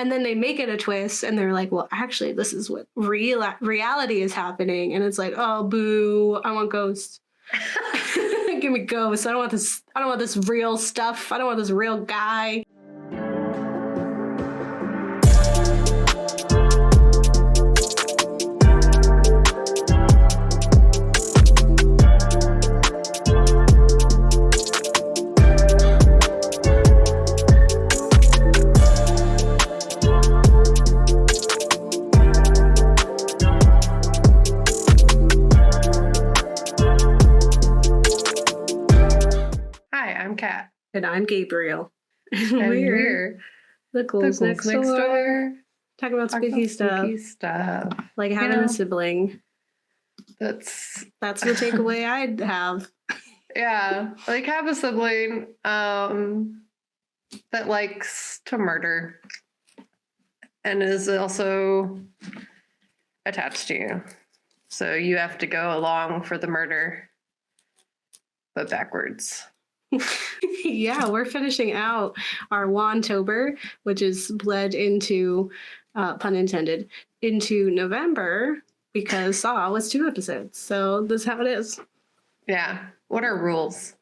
And then they make it a twist and they're like, well, actually, this is what reality is happening. And it's like, oh, boo, I want ghosts. Give me ghosts. I don't want this real stuff. I don't want this real guy. And I'm Gabriel. And we're the Ghouls next door. Talking about spooky stuff. Like having a sibling. That's the takeaway I'd have. Yeah. Like have a sibling that likes to murder and is also attached to you. So you have to go along for the murder, but backwards. Yeah, we're finishing out our Wantober, which is bled into, pun intended, into November because Saw was 2 episodes. So this is how it is. Yeah. What are rules?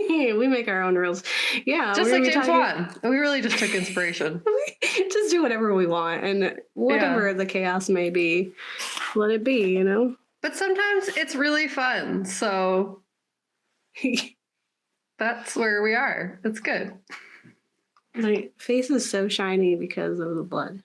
We make our own rules. Yeah. Just like James Wan. We really just took inspiration. Just do whatever we want. And whatever the chaos may be, let it be, you know? But sometimes it's really fun. So... That's where we are. It's good. My face is so shiny because of the blood.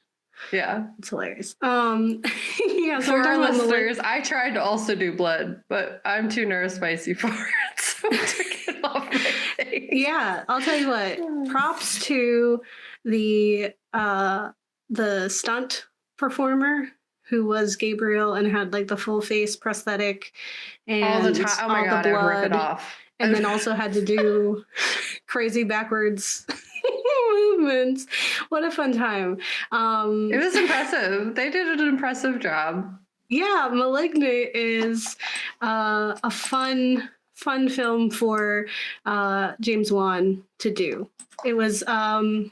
Yeah. It's hilarious. Yeah, for our listeners, I tried to also do blood, but I'm too neurospicy for it, so I took it off my face. Yeah, I'll tell you what. Props to the stunt performer who was Gabriel and had like the full face prosthetic and all the time. Oh my God, I'd rip it off. And then also had to do crazy backwards movements. What a fun time. It was impressive. They did an impressive job. Yeah, Malignant is a fun film for James Wan to do. It was so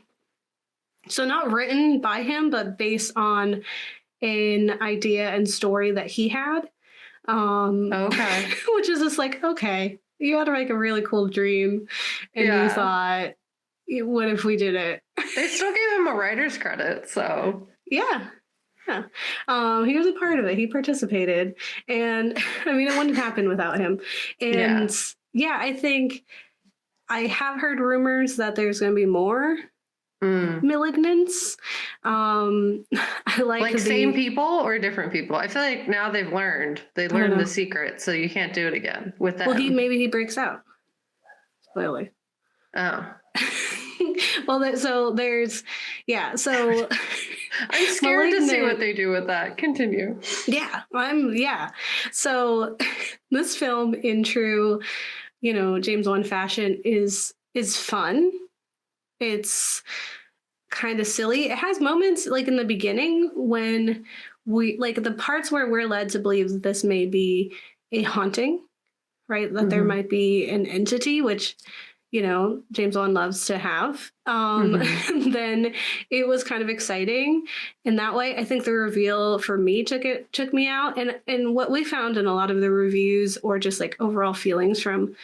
not written by him, but based on an idea and story that he had. Okay. Which is just like, okay. You had to make a really cool dream, and you thought, what if we did it? They still gave him a writer's credit, so... Yeah. He was a part of it. He participated. And, I mean, it wouldn't happen without him. And, I think I have heard rumors that there's going to be more Malignants. I like same people or different people. I feel like now they've learned. They learned the secret, so you can't do it again with them. Well, maybe he breaks out. Spoiler. Oh. Well, so there's So I'm scared to see what they do with that. Continue. Yeah. So this film, in true, James Wan fashion, is fun. It's kind of silly. It has moments like in the beginning when we like the parts where we're led to believe that this may be a haunting, right? That there might be an entity, which, James Wan loves to have. Then it was kind of exciting in that way. I think the reveal for me took me out. And what we found in a lot of the reviews or just like overall feelings from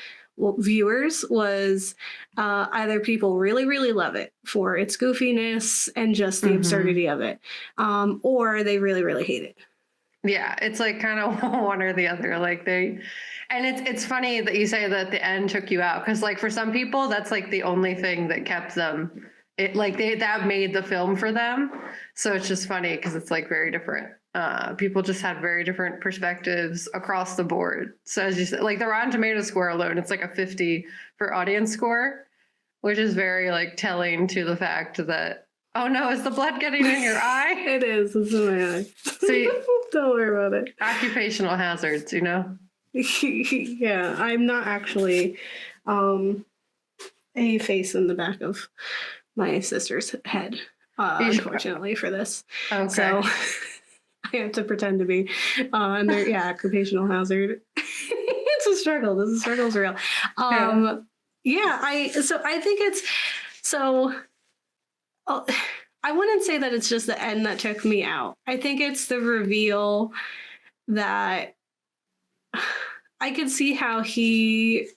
viewers was either people really, really love it for its goofiness and just the absurdity of it, or they really, really hate it. Yeah, it's like kind of one or the other. Like it's funny that you say that the end took you out because like for some people that's like the only thing that kept them. That made the film for them. So it's just funny because it's like very different. People just had very different perspectives across the board. So as you said, like the Rotten Tomatoes score alone, it's like a 50 for audience score, which is very like telling to the fact that, oh no, is the blood getting in your eye? It is. It's in my eye. See, don't worry about it. Occupational hazards, Yeah, I'm not actually a face in the back of my sister's head, unfortunately, for this. Okay. So I have to pretend to be. And occupational hazard. It's a struggle. The struggle's real. I think it's so. I wouldn't say that it's just the end that took me out. I think it's the reveal that I could see how he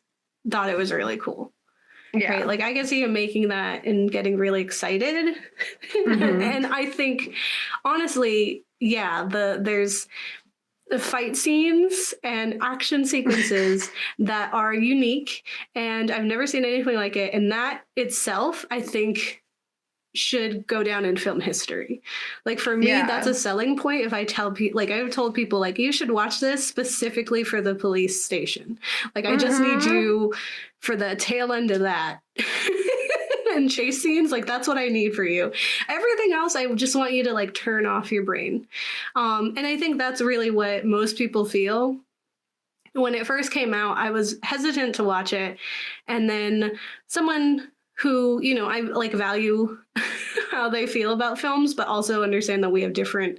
thought it was really cool. Yeah. Right? Like I could see him making that and getting really excited. And I think honestly, yeah, there's the fight scenes and action sequences that are unique, and I've never seen anything like it. And that itself, I think, should go down in film history. Like for me, that's a selling point. If I tell people, like I've told people, like you should watch this specifically for the police station. Like I just need you for the tail end of that. And chase scenes, like that's what I need for you. Everything else, I just want you to like turn off your brain. And I think that's really what most people feel. When it first came out, I was hesitant to watch it. And then someone who, you know, I like value how they feel about films, but also understand that we have different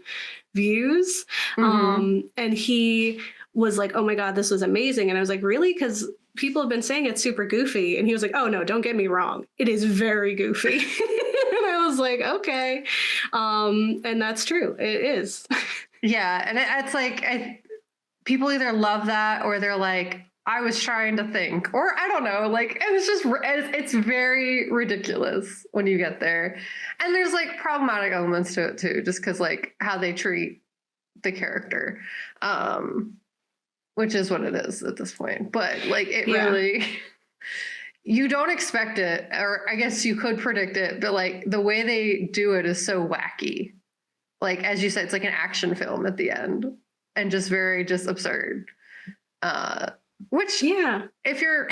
views. And he was like, oh my God, this was amazing. And I was like, really? Because people have been saying it's super goofy. And he was like, oh no, don't get me wrong. It is very goofy. And I was like, okay. And that's true. It is. Yeah. And it's like, people either love that or they're like, I was trying to think, or I don't know, like it was just, it's very ridiculous when you get there. And there's like problematic elements to it too, just because like how they treat the character, which is what it is at this point. But like it really, you don't expect it, or I guess you could predict it, but like the way they do it is so wacky. Like, as you said, it's like an action film at the end and just very just absurd. Which, if you're,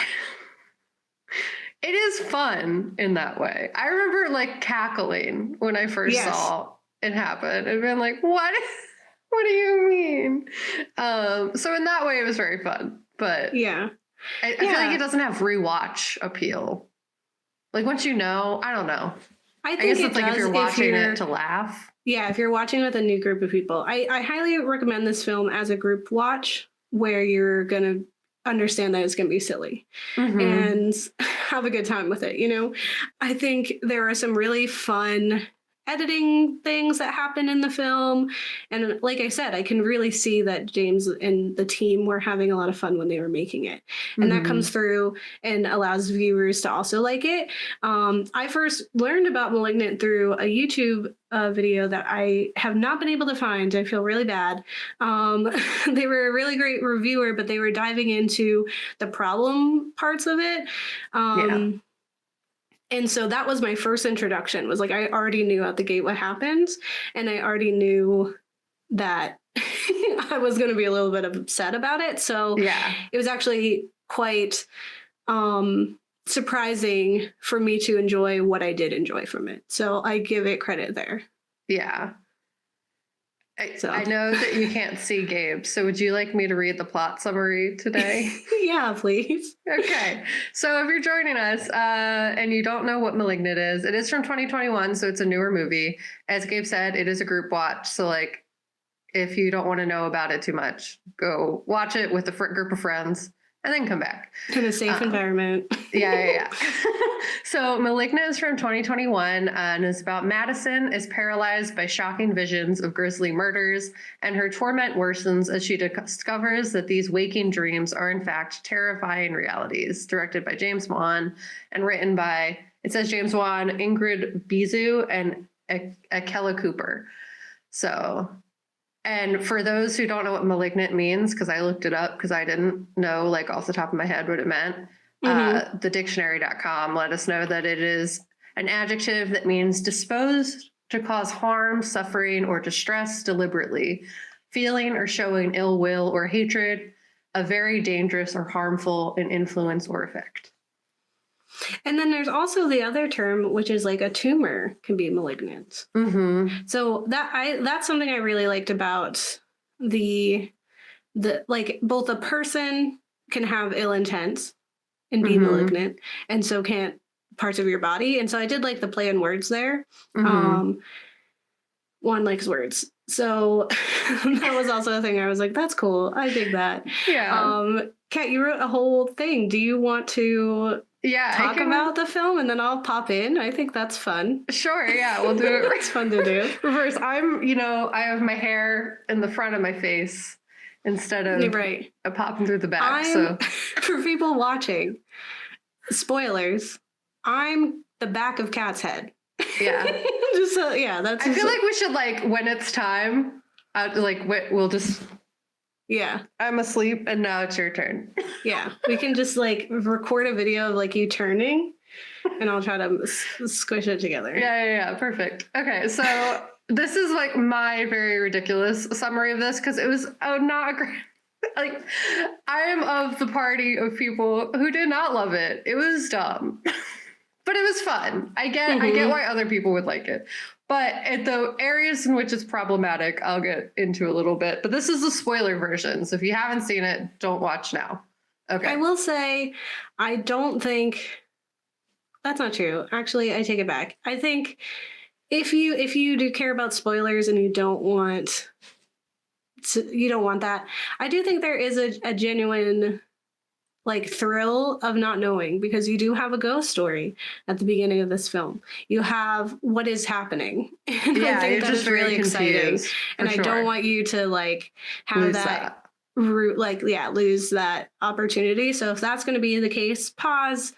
it is fun in that way. I remember like cackling when I first saw it happen and being like, what? What do you mean? So in that way, it was very fun. But I feel like it doesn't have rewatch appeal. Like once you know, I don't know. I think guess it's like if you're watching it to laugh. Yeah, if you're watching with a new group of people, I highly recommend this film as a group watch where you're going to understand that it's going to be silly and have a good time with it. You know, I think there are some really fun editing things that happen in the film. And like I said, I can really see that James and the team were having a lot of fun when they were making it. And that comes through and allows viewers to also like it. I first learned about Malignant through a YouTube video that I have not been able to find. I feel really bad. They were a really great reviewer, but they were diving into the problem parts of it. And so that was my first introduction, was like I already knew out the gate what happens. And I already knew that I was going to be a little bit upset about it. So it was actually quite surprising for me to enjoy what I did enjoy from it. So I give it credit there. Yeah. I know that you can't see Gabe, so would you like me to read the plot summary today? Yeah, please. Okay. So if you're joining us and you don't know what Malignant is, it is from 2021, so it's a newer movie. As Gabe said, it is a group watch. So like, if you don't want to know about it too much, go watch it with a group of friends and then come back. In a safe environment. Yeah. So Malignant is from 2021 and is about Madison is paralyzed by shocking visions of grisly murders, and her torment worsens as she discovers that these waking dreams are in fact terrifying realities. Directed by James Wan and written by, it says James Wan, Ingrid Bizu, and Akela Cooper. So... And for those who don't know what malignant means, because I looked it up because I didn't know like off the top of my head what it meant, the dictionary.com let us know that it is an adjective that means disposed to cause harm, suffering, or distress deliberately, feeling or showing ill will or hatred, a very dangerous or harmful in influence or effect. And then there's also the other term, which is like a tumor can be malignant. So that's something I really liked about the like both a person can have ill intent and be malignant, and so can't parts of your body. And so I did like the play on words there. One likes words. So that was also a thing I was like, that's cool. I dig that. Yeah. Kat, you wrote a whole thing. Do you want to Yeah, talk about the film and then I'll pop in. I think that's fun. Sure, yeah, we'll do it. It's fun to do. Reverse. I have my hair in the front of my face instead of right. popping through the back. So for people watching, spoilers, I'm the back of Kat's head. Yeah. Just that's. I feel like we should when it's time, we'll just. Yeah. I'm asleep and now it's your turn. Yeah. We can just record a video of you turning and I'll try to squish it together. Yeah. Perfect. Okay. So this is my very ridiculous summary of this because it was not great. I am of the party of people who did not love it. It was dumb, but it was fun. I get why other people would like it. But at the areas in which it's problematic, I'll get into a little bit. But this is the spoiler version. So if you haven't seen it, don't watch now. Okay. I will say, I don't think that's not true. Actually, I take it back. I think if you do care about spoilers and you don't want that, I do think there is a genuine thrill of not knowing, because you do have a ghost story at the beginning of this film. You have what is happening. And yeah, I think you're that just is really exciting. And I don't want you to have lose that root, lose that opportunity. So if that's going to be the case, pause.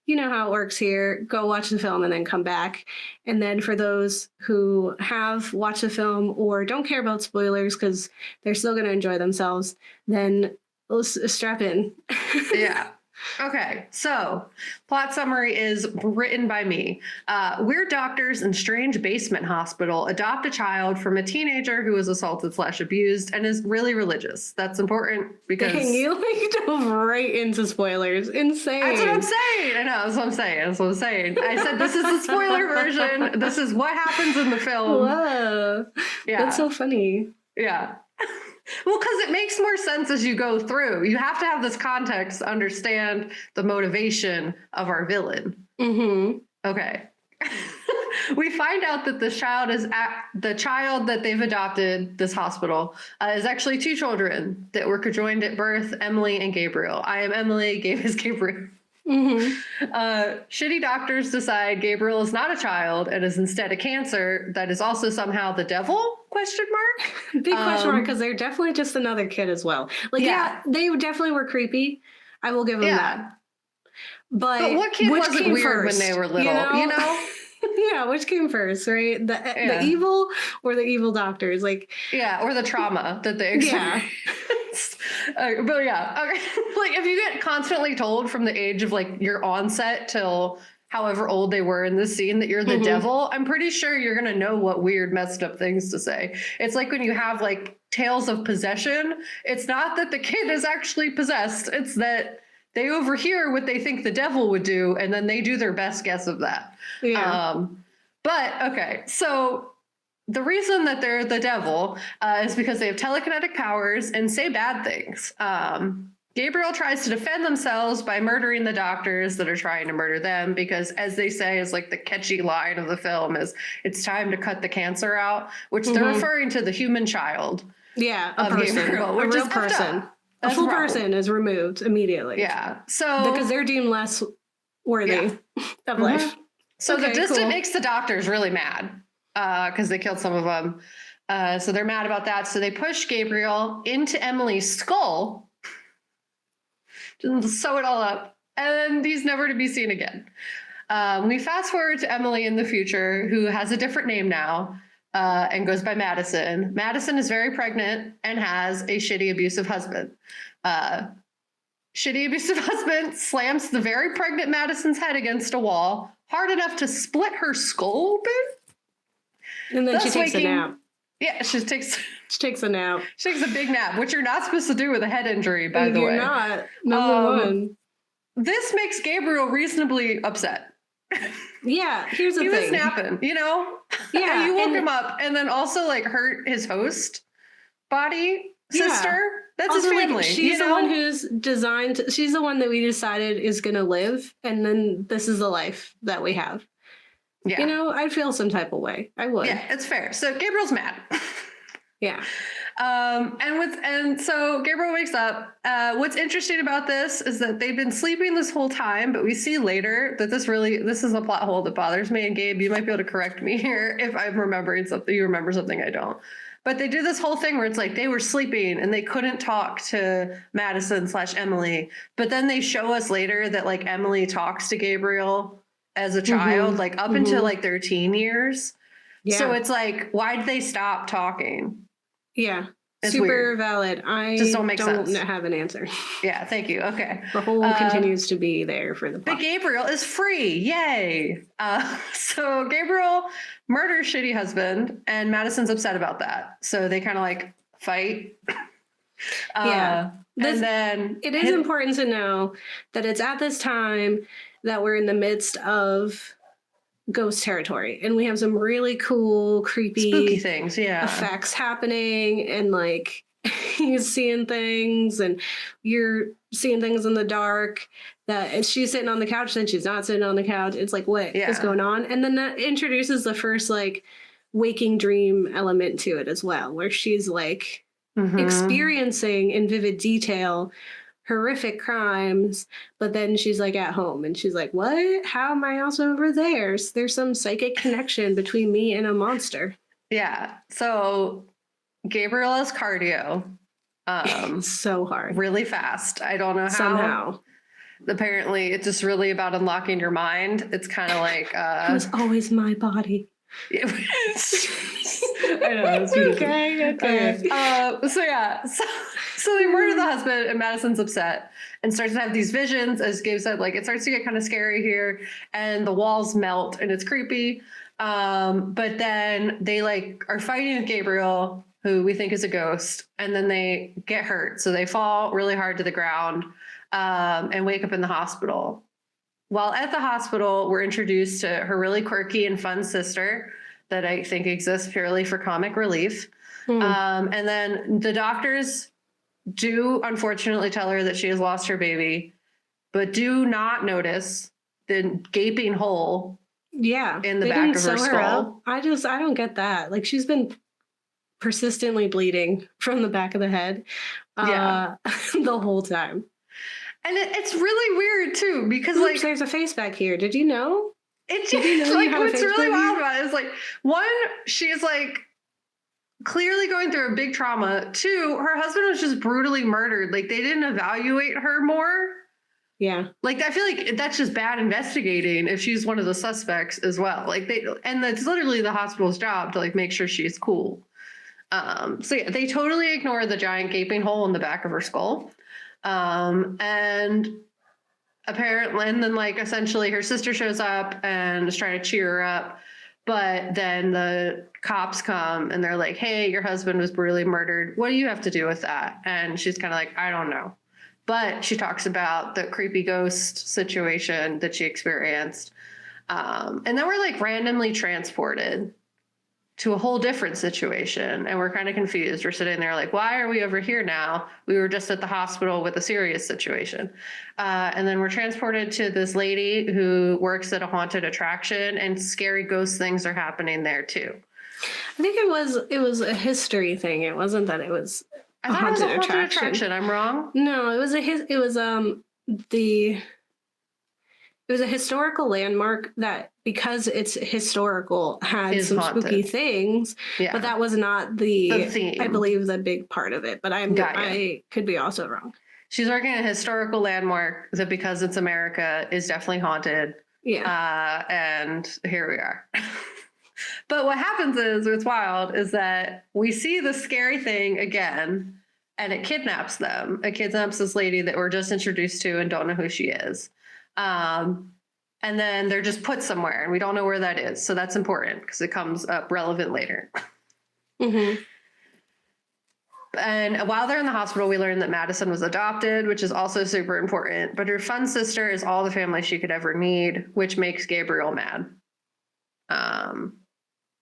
You know how it works here. Go watch the film and then come back. And then for those who have watched the film or don't care about spoilers because they're still going to enjoy themselves, then let's strap in. Yeah. Okay. So plot summary is written by me. Weird doctors in strange basement hospital adopt a child from a teenager who was assaulted/abused and is really religious. That's important because Dang, you dove right into spoilers. Insane. That's what I'm saying. I know. That's what I'm saying. I said this is the spoiler version. This is what happens in the film. Whoa. Yeah. That's so funny. Yeah. Well, because it makes more sense as you go through. You have to have this context to understand the motivation of our villain. Mm-hmm. Okay. We find out that the child that they've adopted, this hospital, is actually two children that were conjoined at birth, Emily and Gabriel. I am Emily, Gabe is Gabriel. Mm-hmm. Shitty doctors decide Gabriel is not a child and is instead a cancer that is also somehow the devil? ? Big question mark, because they're definitely just another kid as well. Yeah, they definitely were creepy. I will give them that. But what kid wasn't weird first, when they were little? You know? Yeah, which came first, right? The evil or the evil doctors? Or the trauma that they experienced. But yeah, okay. If you get constantly told from the age of your onset till however old they were in this scene that you're the devil, I'm pretty sure you're gonna know what weird messed up things to say. It's like when you have tales of possession, it's not that the kid is actually possessed, it's that they overhear what they think the devil would do and then they do their best guess of that. But okay, so the reason that they're the devil is because they have telekinetic powers and say bad things. Gabriel tries to defend themselves by murdering the doctors that are trying to murder them because, as they say, is the catchy line of the film is, it's time to cut the cancer out, which they're referring to the human child. Yeah, a person. Gabriel, which a real is person. A full person is removed immediately. Yeah. So because they're deemed less worthy of life. So the distant makes the doctors really mad because they killed some of them. So they're mad about that. So they push Gabriel into Emily's skull, just sew it all up, and he's never to be seen again. We fast forward to Emily in the future, who has a different name now and goes by Madison. Madison is very pregnant and has a shitty, abusive husband. Shitty, abusive husband slams the very pregnant Madison's head against a wall hard enough to split her skull open. And then she takes a nap. Yeah, she takes a nap. She takes a big nap, which you're not supposed to do with a head injury, by the way. You're not. Number one. This makes Gabriel reasonably upset. Yeah, here's the thing. He was napping, Yeah. And you woke him up and then also hurt his host body sister. Yeah. That's also, his family. She's the one who's designed. She's the one that we decided is going to live. And then this is the life that we have. Yeah. I'd feel some type of way. I would. Yeah, it's fair. So Gabriel's mad. Yeah. And so Gabriel wakes up. What's interesting about this is that they've been sleeping this whole time, but we see later that this is a plot hole that bothers me. And Gabe, you might be able to correct me here if I'm remembering something. You remember something I don't. But they do this whole thing where it's like they were sleeping and they couldn't talk to Madison/Emily. But then they show us later that like Emily talks to Gabriel as a child, like up into like their teen years. Yeah. So it's like, why did they stop talking? Yeah. It's super weird. Valid. I just don't have an answer. Yeah, thank you. Okay. The hole continues to be there for the plot. But Gabriel is free. Yay. So Gabriel murders shitty husband and Madison's upset about that. So they kind of like fight. Yeah. And then it is important to know that it's at this time that we're in the midst of ghost territory, and we have some really cool, creepy, spooky things, effects happening, and like he's seeing things, and you're seeing things in the dark. That she's sitting on the couch, then she's not sitting on the couch. It's like, what is going on? And then that introduces the first like waking dream element to it as well, where she's like experiencing in vivid detail horrific crimes, but then she's like at home and she's like, what? How am I also over there? There's some psychic connection between me and a monster. Yeah. So Gabriel has cardio. So hard. Really fast. I don't know how. Somehow. Apparently it's just really about unlocking your mind. It's kind of like it was always my body. I know. It's okay. So they murder the husband, and Madison's upset and starts to have these visions. As Gabe said, like it starts to get kind of scary here, and the walls melt, and it's creepy. But then they like are fighting with Gabriel, who we think is a ghost, and then they get hurt, so they fall really hard to the ground and wake up in the hospital. While at the hospital, we're introduced to her really quirky and fun sister that I think exists purely for comic relief. And then the doctors do unfortunately tell her that she has lost her baby, but do not notice the gaping hole in the back of her skull. I don't get that. Like she's been persistently bleeding from the back of the head the whole time. And it's really weird too, because like there's a face back here. Did you know? It's like what's really wild about it is like, one, she's like clearly going through a big trauma. Two, her husband was just brutally murdered. Like they didn't evaluate her more. Yeah. Like I feel like that's just bad investigating if she's one of the suspects as well. Like that's literally the hospital's job to like make sure she's cool. So yeah, they totally ignore the giant gaping hole in the back of her skull. And apparently, and then like essentially her sister shows up and is trying to cheer her up, but then the cops come and they're like, hey, your husband was brutally murdered. What do you have to do with that? And she's kind of like, I don't know. But she talks about the creepy ghost situation that she experienced. And then we're like randomly transported to a whole different situation, and we're kind of confused. We're sitting there like, why are we over here now? We were just at the hospital with a serious situation. And then we're transported to this lady who works at a haunted attraction, and scary ghost things are happening there too. I think it was a history thing. It wasn't that it was a haunted attraction. I'm wrong? No, it was a historical landmark that, because it's historical, had some haunted, spooky things, but that was not the theme. I believe the big part of it, but I could be also wrong. She's working at a historical landmark that, because it's America, is definitely haunted. Yeah. And here we are. But what happens is, what's wild, is that we see the scary thing again, and it kidnaps them. It kidnaps this lady that we're just introduced to and don't know who she is. And then they're just put somewhere, and we don't know where that is. So that's important because it comes up relevant later. Mm-hmm. And while they're in the hospital, we learn that Madison was adopted, which is also super important. But her fun sister is all the family she could ever need, which makes Gabriel mad.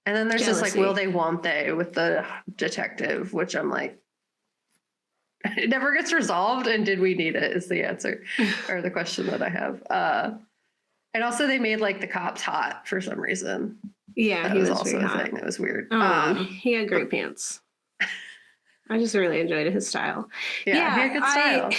And then there's Jealousy. This like, will they, won't they, with the detective, which I'm like, it never gets resolved. And did we need it is the answer, or the question that I have. And also they made like the cops hot for some reason. Yeah, that was also a thing that was weird. He had great pants. I just really enjoyed his style. Yeah, he had good style.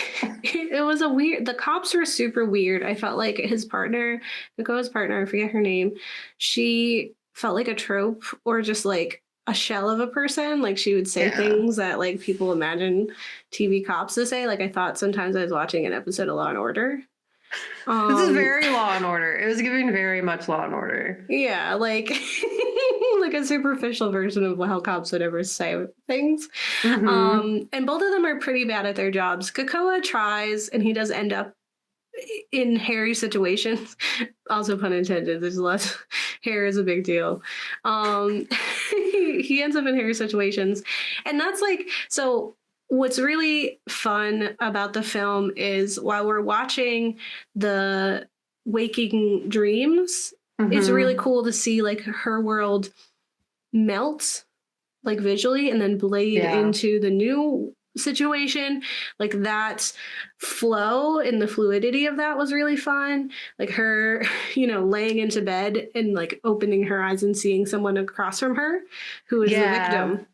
It was a weird. The cops were super weird. I felt like his partner, Nicole's partner, I forget her name. She felt like a trope or just like a shell of a person. Like she would say things that like people imagine TV cops to say. Like I thought sometimes I was watching an episode of Law and Order. This is very Law and Order. It was giving very much Law and Order. Yeah, like like a superficial version of how cops would ever say things. And both of them are pretty bad at their jobs. Kakoa tries, and he does end up in hairy situations. Also, pun intended. There's less hair is a big deal. He ends up in hairy situations, and that's like so. What's really fun about the film is while we're watching the waking dreams, it's really cool to see like her world melt like visually and then blade into the new situation. Like that flow and the fluidity of that was really fun. Like her, laying into bed and like opening her eyes and seeing someone across from her who is the victim.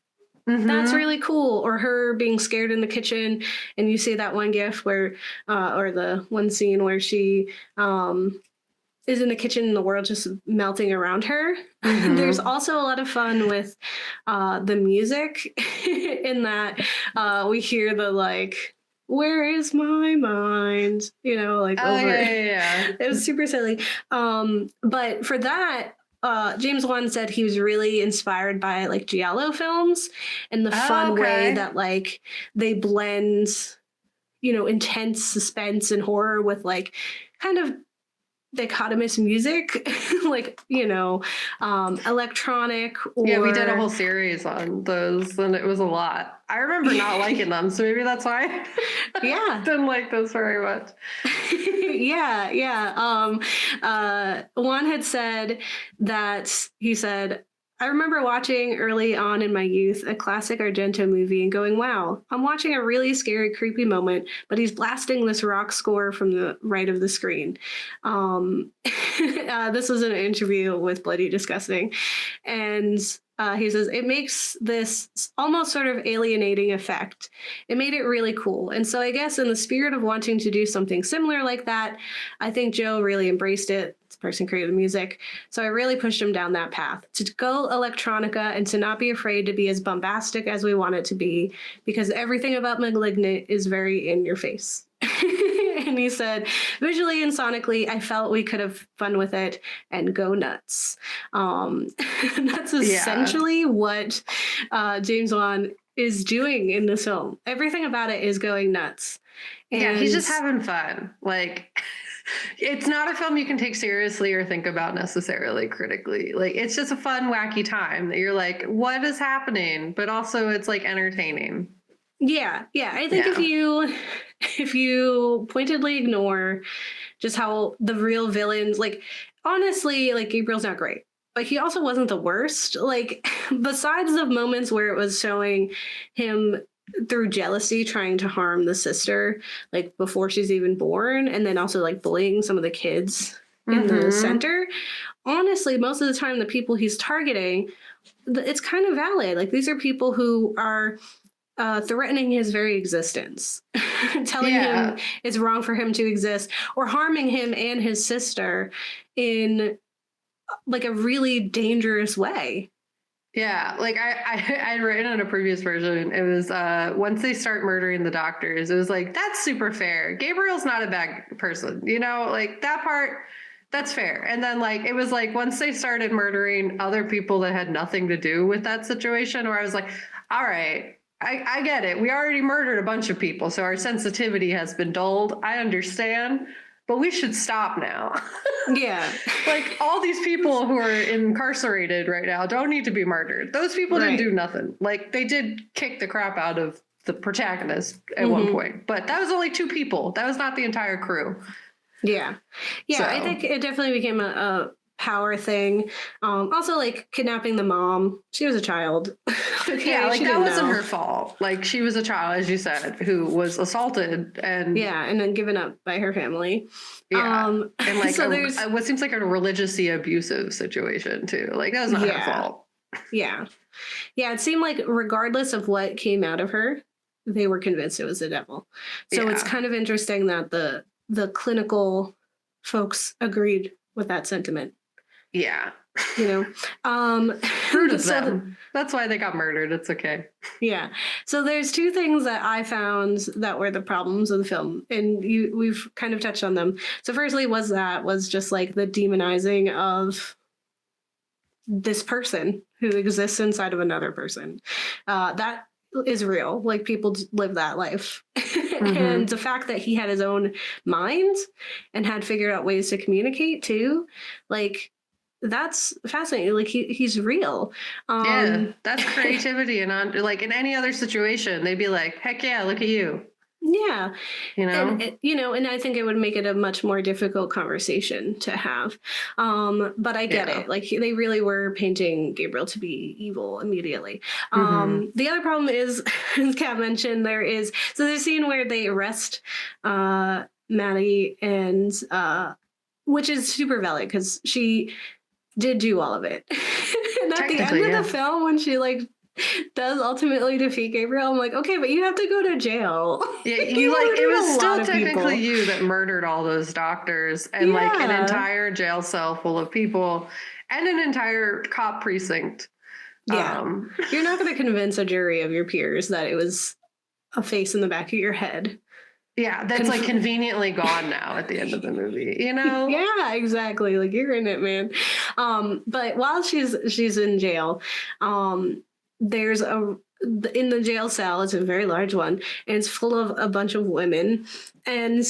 That's really cool. Or her being scared in the kitchen, and you see that one gif where, or the one scene where she is in the kitchen and the world just melting around her. There's also a lot of fun with the music in that we hear the like, where is my mind? Over. It was super silly. But for that, James Wan said he was really inspired by like Giallo films and the fun way that like they blend, intense suspense and horror with like kind of dichotomous music, like, electronic. Yeah, we did a whole series on those and it was a lot. I remember not liking them, so maybe that's why I didn't like those very much. Juan had said that he said, I remember watching early on in my youth a classic Argento movie and going, wow, I'm watching a really scary, creepy moment, but he's blasting this rock score from the right of the screen. This was an interview with Bloody Disgusting. And he says, it makes this almost sort of alienating effect. It made it really cool. And so I guess in the spirit of wanting to do something similar like that, I think Joe really embraced it. This person created the music. So I really pushed him down that path to go electronica and to not be afraid to be as bombastic as we want it to be, because everything about Malignant is very in your face. And he said, visually and sonically, I felt we could have fun with it and go nuts. That's essentially what James Wan is doing in this film. Everything about it is going nuts. And he's just having fun. Like, it's not a film you can take seriously or think about necessarily critically. Like, it's just a fun, wacky time that you're like, what is happening? But also it's like entertaining. Yeah. I think if you pointedly ignore just how the real villains, like, honestly, like, Gabriel's not great, but he also wasn't the worst. Like, besides the moments where it was showing him through jealousy trying to harm the sister, like, before she's even born, and then also, like, bullying some of the kids in the center, honestly, most of the time, the people he's targeting, it's kind of valid. Like, these are people who are threatening his very existence, telling him it's wrong for him to exist, or harming him and his sister in like a really dangerous way. Yeah, like I'd written in a previous version, it was once they start murdering the doctors, it was like, that's super fair. Gabriel's not a bad person, like that part, that's fair. And then like, it was like, once they started murdering other people that had nothing to do with that situation, where I was like, all right, I get it. We already murdered a bunch of people, so our sensitivity has been dulled. I understand, but we should stop now. Yeah. Like, all these people who are incarcerated right now don't need to be murdered. Those people didn't do nothing. Like, they did kick the crap out of the protagonist at one point, but that was only 2 people. That was not the entire crew. Yeah. So. I think it definitely became a power thing. Also, like, kidnapping the mom. She was a child. Like, that wasn't her fault. Like, she was a child, as you said, who was assaulted and then given up by her family. And like, so there's what seems like a religiously abusive situation too. Like, that was not her fault. Yeah. Yeah, it seemed like regardless of what came out of her, they were convinced it was the devil. So it's Yeah. kind of interesting that the clinical folks agreed with that sentiment, Yeah. you know. Rude of so them. That's why they got murdered. It's okay. yeah. So there's two things that I found that were the problems of the film, and we've kind of touched on them. So firstly was just like the demonizing of this person who exists inside of another person. That is real. Like people live that life. And the fact that he had his own mind and had figured out ways to communicate too, like that's fascinating. Like he's real. Yeah, that's creativity. And on, like in any other situation, they'd be like, heck yeah, look at you. Yeah. You know? And I think it would make it a much more difficult conversation to have. But I get it. Like they really were painting Gabriel to be evil immediately. The other problem is, as Kat mentioned, there's a scene where they arrest Maddie and which is super valid because she did do all of it. And at the end of the film, when she like does ultimately defeat Gabriel, I'm like, okay, but you have to go to jail. Yeah, you like it was still technically you that murdered all those doctors and like an entire jail cell full of people and an entire cop precinct. Yeah. You're not going to convince a jury of your peers that it was a face in the back of your head. Yeah, that's like conveniently gone now at the end of the movie, you know? Yeah, exactly. Like you're in it, man. But while she's in jail, there's in the jail cell, it's a very large one, and it's full of a bunch of women. And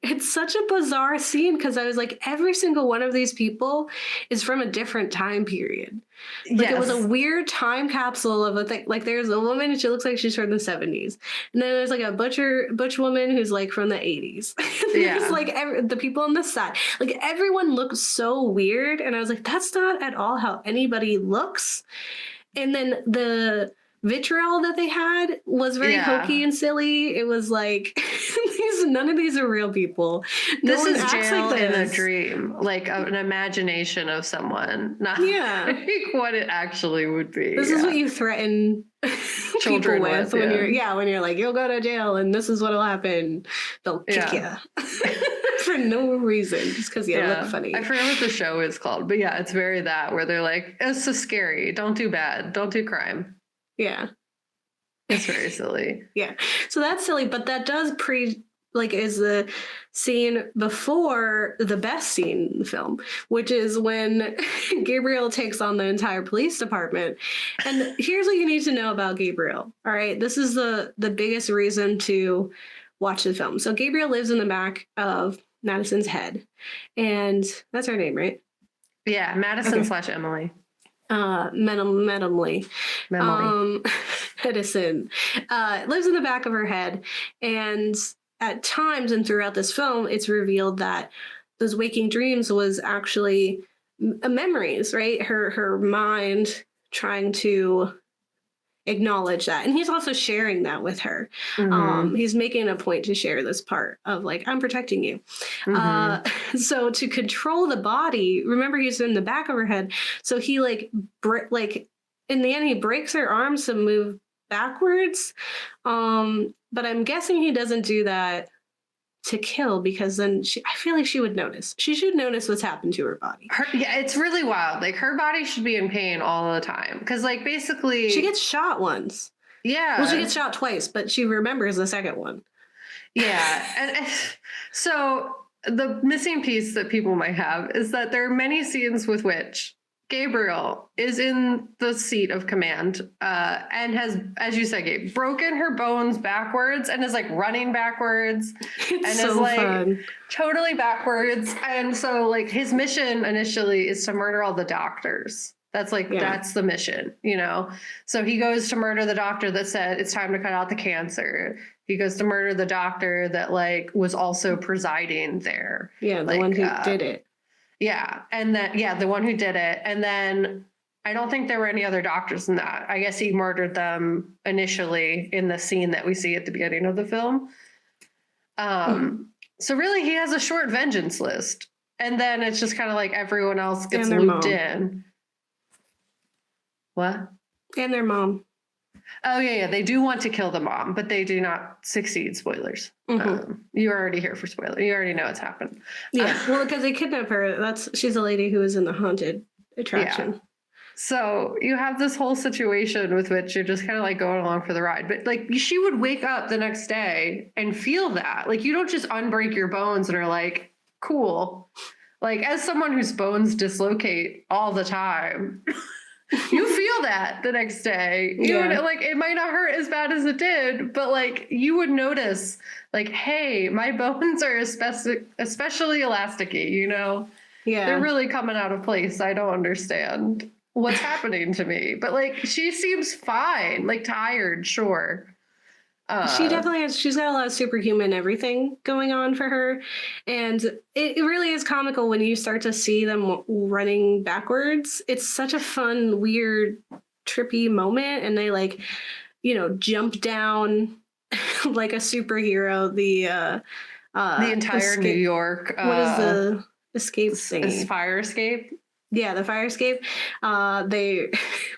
it's such a bizarre scene because I was like, every single one of these people is from a different time period. Like it was a weird time capsule of a thing. Like there's a woman and she looks like she's from the 70s. And then there's like a butch woman who's like from the 80s. There's like the people on the side. Like everyone looks so weird. And I was like, that's not at all how anybody looks. And then the vitriol that they had was very hokey and silly. It was like none of these are real people. This is jail in a dream, like an imagination of someone, not like what it actually would be. This is what you threaten children with when you're like, you'll go to jail and this is what'll happen. They'll kick you for no reason, just because you look funny. I forget what the show is called, but yeah, it's very that where they're like, it's so scary. Don't do bad. Don't do crime. Yeah. It's very silly. Yeah. So that's silly, but that does is the scene before the best scene in the film, which is when Gabriel takes on the entire police department. And here's what you need to know about Gabriel. All right. This is the biggest reason to watch the film. So Gabriel lives in the back of Madison's head. And that's her name, right? Yeah. Madison / Emily. Medically. Edison lives in the back of her head, and at times and throughout this film, it's revealed that those waking dreams was actually memories, right? Her mind trying to acknowledge that, and he's also sharing that with her. He's making a point to share this part of like, I'm protecting you. So to control the body, remember he's in the back of her head, so he like in the end he breaks her arms to move backwards, but I'm guessing he doesn't do that to kill, because then I feel like she would notice. She should notice what's happened to her body. It's really wild. Like her body should be in pain all the time, because like basically she gets shot once. Yeah. Well, she gets shot twice, but she remembers the second one. Yeah. And so the missing piece that people might have is that there are many scenes with which Gabriel is in the seat of command and has, as you said, Gabe, broken her bones backwards and is like running backwards and so is like fun. Totally backwards. And so like his mission initially is to murder all the doctors. That's like, that's the mission, you know? So he goes to murder the doctor that said it's time to cut out the cancer. He goes to murder the doctor that like was also presiding there. Yeah, the one who did it. Yeah. And then, the one who did it. And then I don't think there were any other doctors in that. I guess he murdered them initially in the scene that we see at the beginning of the film. So really he has a short vengeance list. And then it's just kind of like everyone else gets looped in. What? And their mom. Oh, yeah. They do want to kill the mom, but they do not succeed. Spoilers. You're already here for spoilers. You already know what's happened. Yeah. Well, because they kidnap her. She's a lady who is in the haunted attraction. Yeah. So you have this whole situation with which you're just kind of like going along for the ride. But like she would wake up the next day and feel that. Like you don't just unbreak your bones and are like, cool. Like as someone whose bones dislocate all the time, you feel that the next day. You would, like it might not hurt as bad as it did, but like you would notice like, hey, my bones are especially elasticy, you know? Yeah. They're really coming out of place. I don't understand what's happening to me. But like she seems fine, like tired, sure. She definitely has, she's got a lot of superhuman everything going on for her. And it really is comical when you start to see them running backwards. It's such a fun, weird, trippy moment. And they like, you know, jump down like a superhero. The entire New York. What is the escape thing? Fire escape? Yeah, the fire escape. They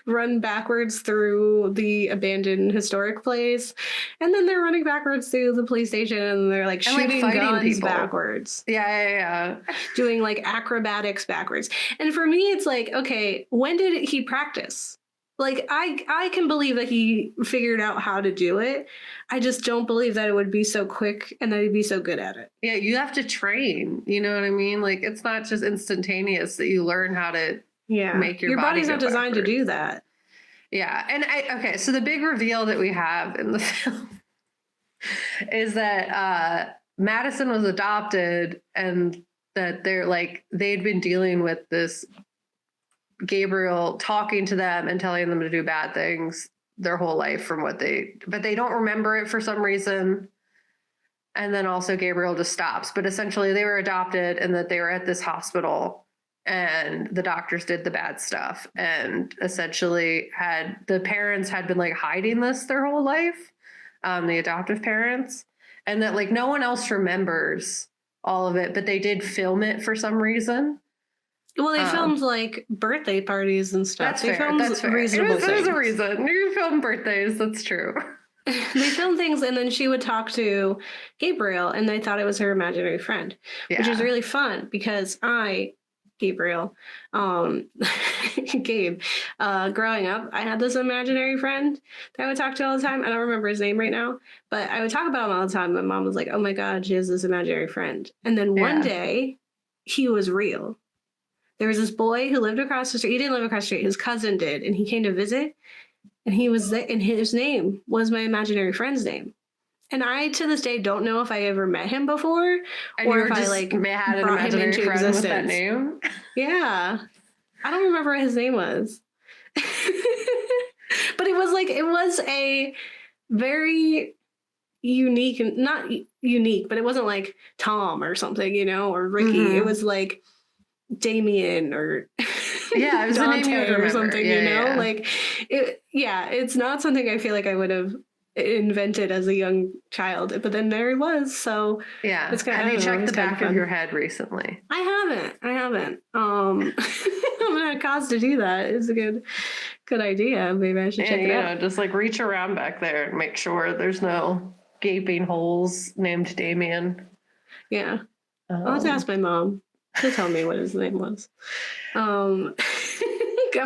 run backwards through the abandoned historic place, and then they're running backwards through the police station, and they're like shooting guns people backwards. Yeah. Doing like acrobatics backwards. And for me, it's like, okay, when did he practice? Like, I can believe that he figured out how to do it. I just don't believe that it would be so quick and that he'd be so good at it. Yeah, you have to train. You know what I mean? Like, it's not just instantaneous that you learn how to make your body's not designed to do that. Yeah. And okay, so the big reveal that we have in the film is that Madison was adopted and that they'd been dealing with this Gabriel talking to them and telling them to do bad things their whole life but they don't remember it for some reason. And then also Gabriel just stops. But essentially they were adopted and that they were at this hospital and the doctors did the bad stuff and essentially the parents had been like hiding this their whole life, the adoptive parents, and that like no one else remembers all of it, but they did film it for some reason. Well, they filmed like birthday parties and stuff. That's fair. That's fair. There's a reason. You film birthdays. That's true. They filmed things, and then she would talk to Gabriel, and they thought it was her imaginary friend, which is really fun because Gabriel, Gabe, growing up, I had this imaginary friend that I would talk to all the time. I don't remember his name right now, but I would talk about him all the time. My mom was like, oh my God, she has this imaginary friend. And then one day, he was real. There was this boy who lived across the street. He didn't live across the street. His cousin did. And he came to visit. And he was there. And his name was my imaginary friend's name. And I, to this day, don't know if I ever met him before. And or if I, like, had an imaginary friend existence with that name. Yeah. I don't remember what his name was. But it was a very unique, and not unique, but it wasn't like Tom or something, you know, or Ricky. Mm-hmm. It was like Damien or it was Dante or something, you know, like it's not something I feel like I would have invented as a young child, but then there it was. So it's kind of, have you checked the back of your head recently? I haven't. I'm gonna cause to do that. It's a good idea. Maybe I should check it out. Just like reach around back there and make sure there's no gaping holes named Damien. I'll have to ask my mom to tell me what his name was. I'm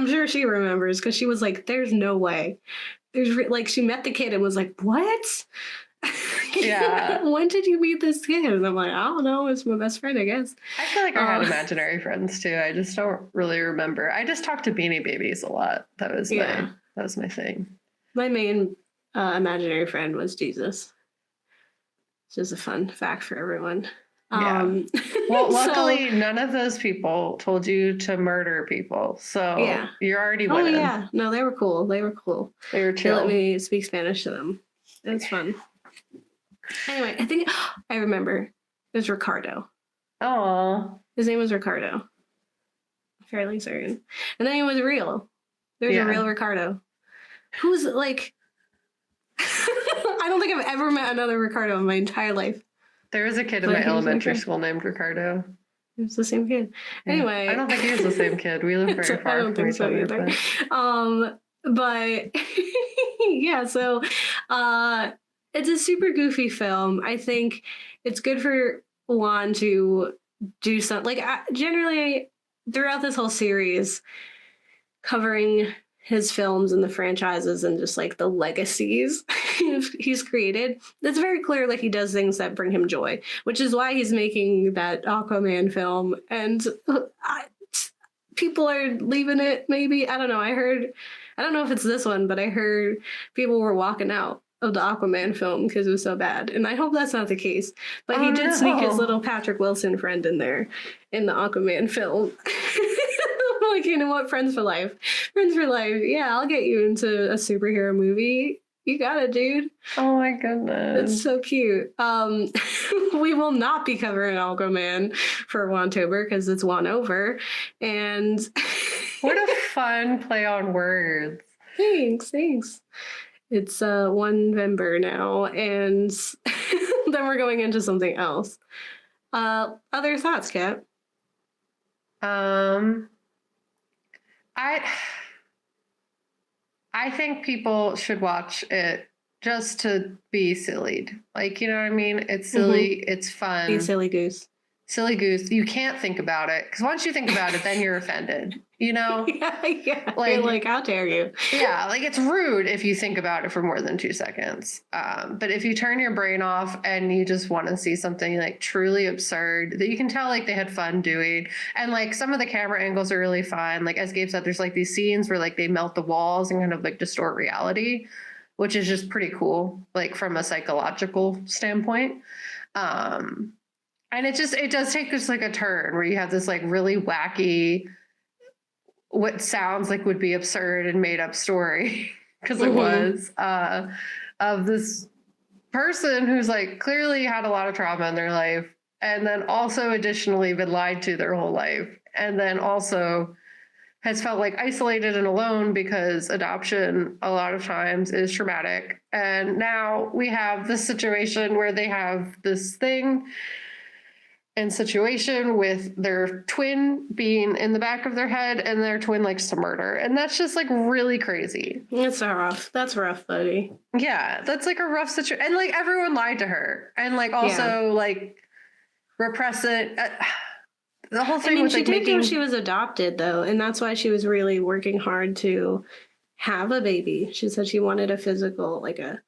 sure she remembers because she was like, there's no way. There's she met the kid and was like, what? Yeah. When did you meet this kid? And I'm like, I don't know. It's my best friend, I guess. I feel like I had imaginary friends too. I just don't really remember. I just talked to Beanie Babies a lot. That was my thing. My main imaginary friend was Jesus. It's just a fun fact for everyone. Well, luckily, none of those people told you to murder people. So you're already winning. Oh, yeah. No, they were cool. They were chill. They let me speak Spanish to them. It was fun. Anyway, I think I remember. It was Ricardo. Oh. His name was Ricardo. I'm fairly certain. And then he was real. There's a real Ricardo. Who's like... I don't think I've ever met another Ricardo in my entire life. There was a kid in my elementary school named Ricardo. It was the same kid. Yeah. Anyway, I don't think he was the same kid. We live very I far don't from think each so other. either. But yeah, so it's a super goofy film. I think it's good for Juan to do something. Like generally, throughout this whole series, covering his films and the franchises and just like the legacies he's created, it's very clear like he does things that bring him joy, which is why he's making that Aquaman film. And people are leaving it, maybe. I don't know. I don't know if it's this one, but I heard people were walking out of the Aquaman film because it was so bad. And I hope that's not the case. But he did sneak his little Patrick Wilson friend in there in the Aquaman film. Like, you know what? Friends for life. Friends for life. Yeah, I'll get you into a superhero movie. You got it, dude. Oh my goodness. It's so cute. We will not be covering Aquaman for Wantober because it's won over. And what a fun play on words. Thanks. It's 1 November now, and then we're going into something else. Other thoughts, Kat? I think people should watch it just to be silly. Like, you know what I mean? It's silly. It's fun. Be a silly goose. Silly goose. You can't think about it because once you think about it, then you're offended. You know? Yeah. Like, how dare you? Yeah, like it's rude if you think about it for more than 2 seconds. But if you turn your brain off and you just want to see something like truly absurd that you can tell like they had fun doing, and like some of the camera angles are really fun. Like as Gabe said, there's like these scenes where like they melt the walls and kind of like distort reality, which is just pretty cool, like from a psychological standpoint. And it does take just like a turn where you have this like really wacky, what sounds like would be absurd and made up story because it was of this person who's like clearly had a lot of trauma in their life and then also additionally been lied to their whole life and then also has felt like isolated and alone because adoption a lot of times is traumatic. And now we have this situation where they have this thing and situation with their twin being in the back of their head and their twin likes to murder. And that's just like really crazy. That's rough. That's rough, buddy. Yeah, that's like a rough situation. And like everyone lied to her and like also like repress it. The whole thing was she like did know she was adopted though. And that's why she was really working hard to have a baby. She said she wanted a physical, like a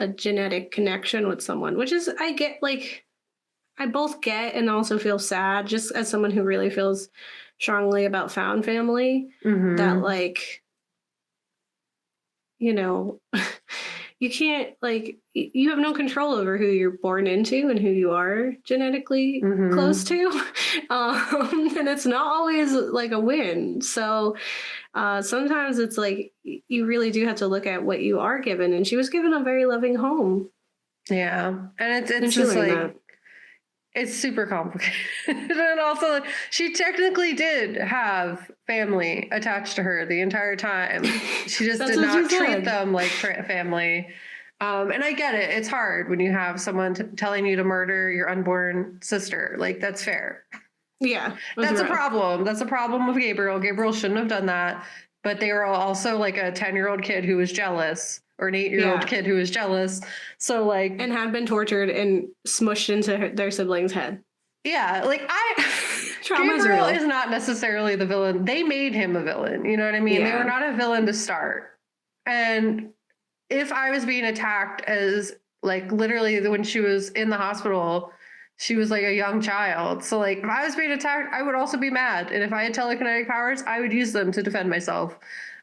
genetic connection with someone, which is, I both get and also feel sad just as someone who really feels strongly about found family that like, you know, you can't like, you have no control over who you're born into and who you are genetically close to. And it's not always like a win. So sometimes it's like, you really do have to look at what you are given. And she was given a very loving home. Yeah. And it's just like, that. It's super complicated. And also, she technically did have family attached to her the entire time. She just did not treat them like family. And I get it. It's hard when you have someone telling you to murder your unborn sister. Like, that's fair. Yeah. That's a problem. That's a problem with Gabriel. Gabriel shouldn't have done that. But they were also like a 10-year-old kid who was jealous. Or an 8-year-old kid who was jealous. So like, and had been tortured and smushed into their sibling's head. Yeah, like Gabriel is not necessarily the villain. They made him a villain. You know what I mean? Yeah. They were not a villain to start. And if I was being attacked as like literally when she was in the hospital, she was like a young child. So like if I was being attacked, I would also be mad. And if I had telekinetic powers, I would use them to defend myself.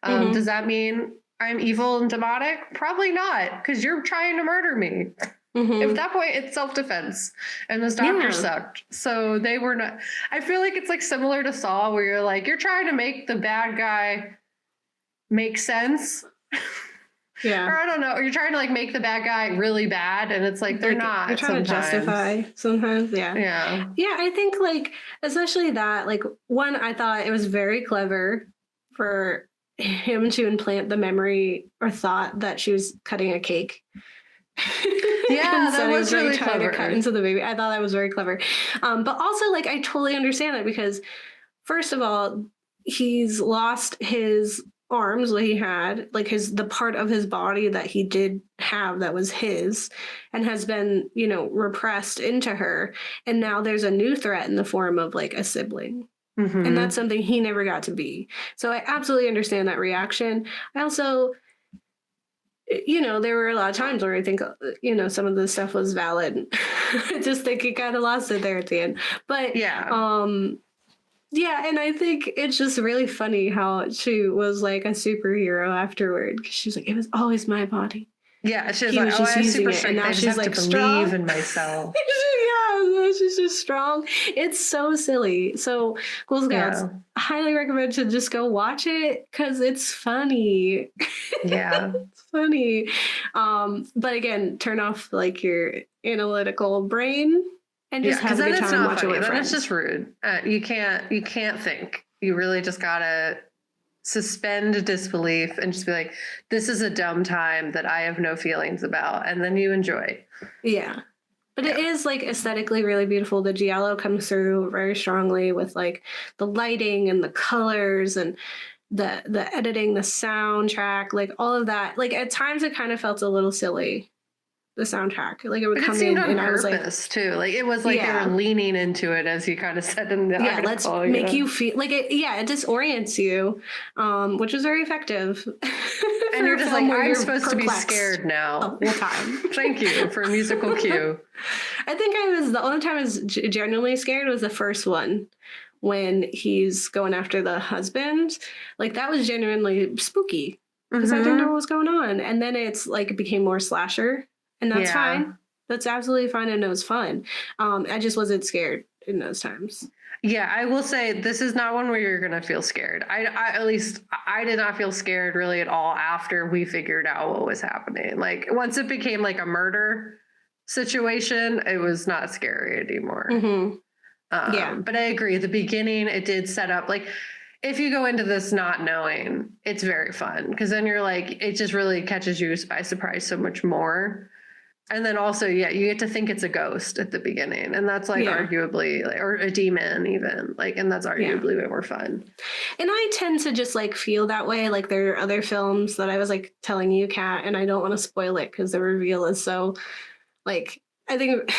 Does that mean I'm evil and demonic? Probably not, because you're trying to murder me. At that point, it's self-defense. And this doctor sucked. So they were not. I feel like it's like similar to Saw, where you're like, you're trying to make the bad guy make sense. Yeah. Or I don't know. Or you're trying to like make the bad guy really bad. And it's like, they're not. You're trying to justify sometimes. Yeah. Yeah. Yeah. I think like, especially that, like one, I thought it was very clever for him to implant the memory or thought that she was cutting a cake Yeah, And that so he was was really trying to cut clever. into the baby. I thought that was very clever. But also, like, I totally understand that because, first of all, he's lost his arms what he had, like the part of his body that he did have that was his, and has been, repressed into her. And now there's a new threat in the form of like a sibling. And that's something he never got to be. So I absolutely understand that reaction. I also, there were a lot of times where I think, some of the stuff was valid. I just think he kind of lost it there at the end. But yeah, and I think it's just really funny how she was like a superhero afterward. She was like, it was always my body. Yeah, she was He like, was oh, just I have using super it, and strength. now I just she's have like to strong. believe in myself. Yeah, she's just strong. It's so silly. So, Ghouls Scouts, highly recommend to just go watch it because it's funny. Yeah. It's funny. But again, turn off like your analytical brain and just have a good time watching with friends. That's just rude. You can't think. You really just gotta suspend disbelief and just be like, this is a dumb time that I have no feelings about, and then you enjoy. Yeah. But it is like aesthetically really beautiful. The giallo comes through very strongly with like the lighting and the colors and the editing, the soundtrack, like all of that. Like at times it kind of felt a little silly, the soundtrack. Like it would come in and I was like, too. Like it was like they were leaning into it, as you kind of said in the article. Let's make you feel like it. Yeah, it disorients you, which is very effective. And you're just like, I'm supposed to be scared now. The whole time. Thank you for a musical cue. I think the only time I was genuinely scared was the first one when he's going after the husband. Like that was genuinely spooky because I didn't know what was going on. And then it's like it became more slasher, and that's fine. That's absolutely fine, and it was fun. I just wasn't scared in those times. Yeah, I will say this is not one where you're gonna feel scared. I at least I did not feel scared really at all after we figured out what was happening. Like once it became like a murder situation, it was not scary anymore. But I agree. The beginning, it did set up like if you go into this not knowing, it's very fun because then you're like it just really catches you by surprise so much more. And then also, you get to think it's a ghost at the beginning. And that's like arguably, or a demon even. Like, and that's arguably way more fun. And I tend to just like feel that way. Like there are other films that I was like telling you, Kat, and I don't want to spoil it because the reveal is so like, I think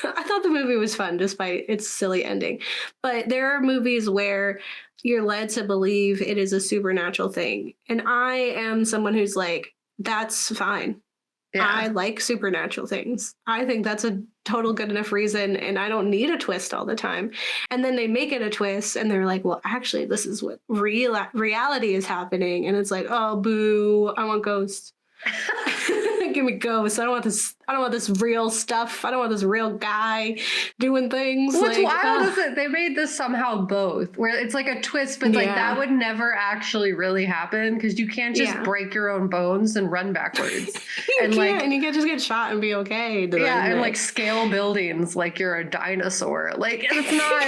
I thought the movie was fun despite its silly ending. But there are movies where you're led to believe it is a supernatural thing. And I am someone who's like, that's fine. Yeah. I like supernatural things. I think that's a total good enough reason, and I don't need a twist all the time. And then they make it a twist, and they're like, well, actually, this is what reality is happening. And it's like, oh, boo, I want ghosts. Give me ghosts. I don't want this real stuff. I don't want this real guy doing things. What's wild is that they made this somehow both, where it's like a twist, but like that would never actually really happen because you can't just break your own bones and run backwards. And you can't just get shot and be okay. And like scale buildings like you're a dinosaur. Like it's not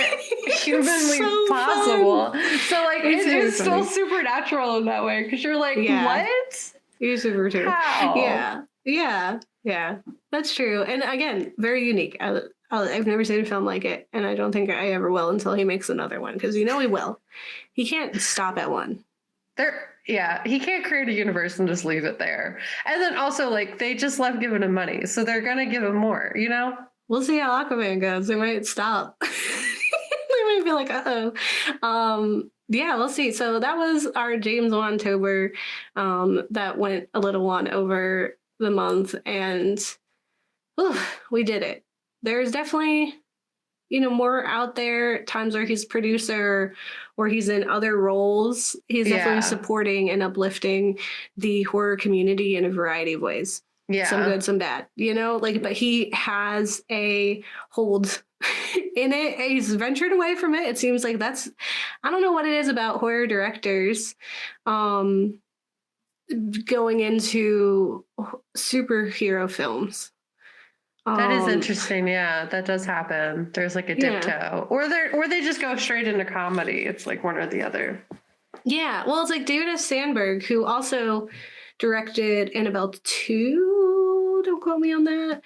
humanly possible. So like it's still supernatural in that way because you're like, what? You're super true. How? Yeah. That's true. And again, very unique. I've never seen a film like it, and I don't think I ever will until he makes another one, because he will. He can't stop at one. He can't create a universe and just leave it there. And then also, like, they just love giving him money, so they're gonna give him more, you know? We'll see how Aquaman goes. They might stop. They might be like, uh-oh. Yeah, we'll see. So that was our James Wan Tober that went a little on over the month, and we did it. There's definitely, more out there, times where he's producer or he's in other roles. He's definitely supporting and uplifting the horror community in a variety of ways. Yeah. Some good, some bad, but he has a hold in it. He's ventured away from it. It seems like I don't know what it is about horror directors going into superhero films. That is interesting. Yeah, that does happen. There's like a dip toe, or they just go straight into comedy. It's like one or the other. Yeah. Well, it's like David S. Sandberg, who also directed Annabelle 2. Don't quote me on that.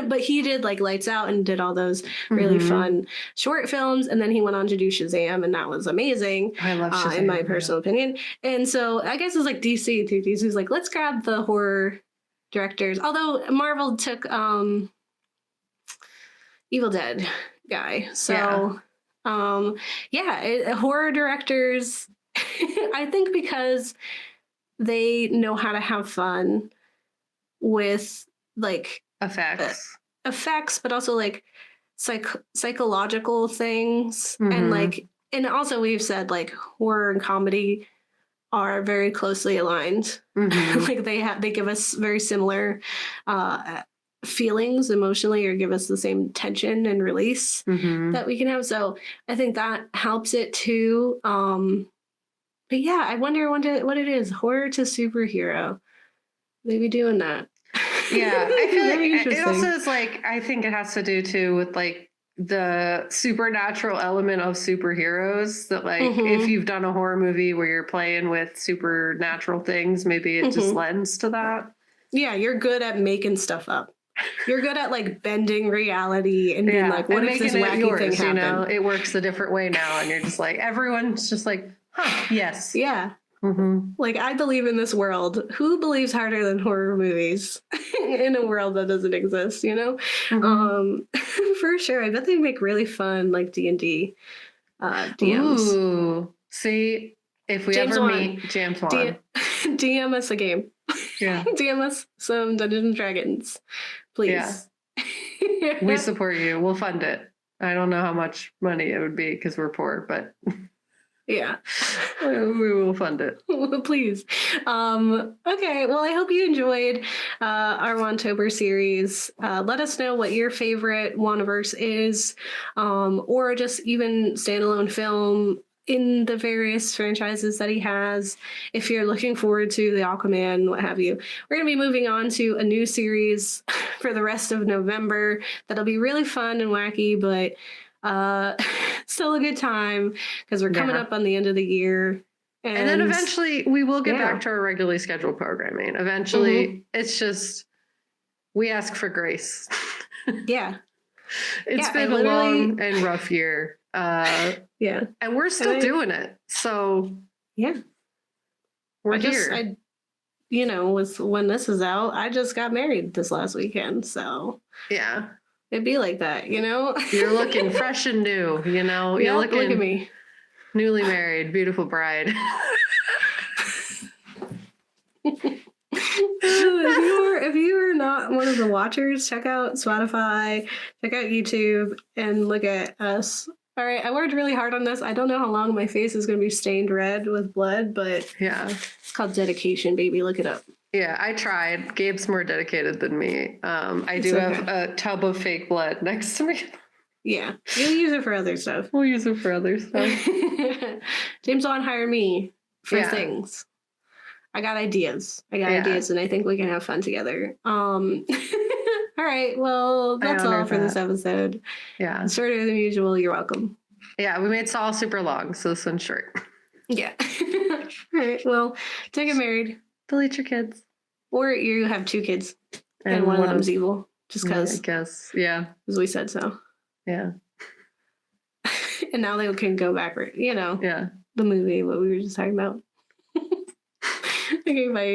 But he did like Lights Out and did all those really fun short films, and then he went on to do Shazam, and that was amazing. I love Shazam, in my personal opinion. And so I guess it's like DC too. DC's like, let's grab the horror directors. Although Marvel took Evil Dead guy. So horror directors, I think because they know how to have fun with like effects, but also like psychological things, and also we've said like horror and comedy are very closely aligned. Like they give us very similar feelings emotionally, or give us the same tension and release that we can have. So I think that helps it too. But yeah, I wonder what it is. Horror to superhero. They be doing that. Yeah, I feel like it also is like, I think it has to do too with like the supernatural element of superheroes, that like if you've done a horror movie where you're playing with supernatural things, maybe it just lends to that. Yeah, you're good at making stuff up. You're good at like bending reality and being like, what if this wacky thing happened? You know, it works a different way now, and you're just like, everyone's just like, huh, yes. Yeah. Like, I believe in this world. Who believes harder than horror movies in a world that doesn't exist, you know? For sure. I bet they make really fun like D&D DMs. Ooh. See, if we James ever Wan. meet James Wan. DM us a game. Yeah. DM us some Dungeons and Dragons, please. Yeah. We support you. We'll fund it. I don't know how much money it would be because we're poor, but yeah, we will fund it. Please. Okay, well, I hope you enjoyed our Wantober series. Let us know what your favorite Wanverse is, or just even standalone film in the various franchises that he has. If you're looking forward to the Aquaman, what have you. We're going to be moving on to a new series for the rest of November that'll be really fun and wacky, but still a good time because we're coming up on the end of the year. And then eventually we will get back to our regularly scheduled programming. Eventually, it's just, we ask for grace. It's been a long and rough year. And we're still doing it. So we're here. You know, when this is out, I just got married this last weekend. So it'd be like that, you know? You're looking fresh and new, you know? You're looking, look at me. Newly married, beautiful bride. If you are not one of the watchers, check out Spotify, check out YouTube, and look at us. All right, I worked really hard on this. I don't know how long my face is going to be stained red with blood, but it's called dedication, baby. Look it up. Yeah, I tried. Gabe's more dedicated than me. I do have a tub of fake blood next to me. Yeah, you'll use it for other stuff. We'll use it for other stuff. James Wan hired me for things. I got ideas. And I think we can have fun together. All right, well, that's all for this episode. Yeah. It's shorter than usual. You're welcome. Yeah, we made Saul super long, so this one's short. Yeah. All right, well, don't get married. Delete your kids. Or you have 2 kids, and one of them's evil, just because. I guess, yeah. Because we said so. Yeah. And now they can go backward, you know. Yeah. The movie, what we were just talking about. Okay, bye.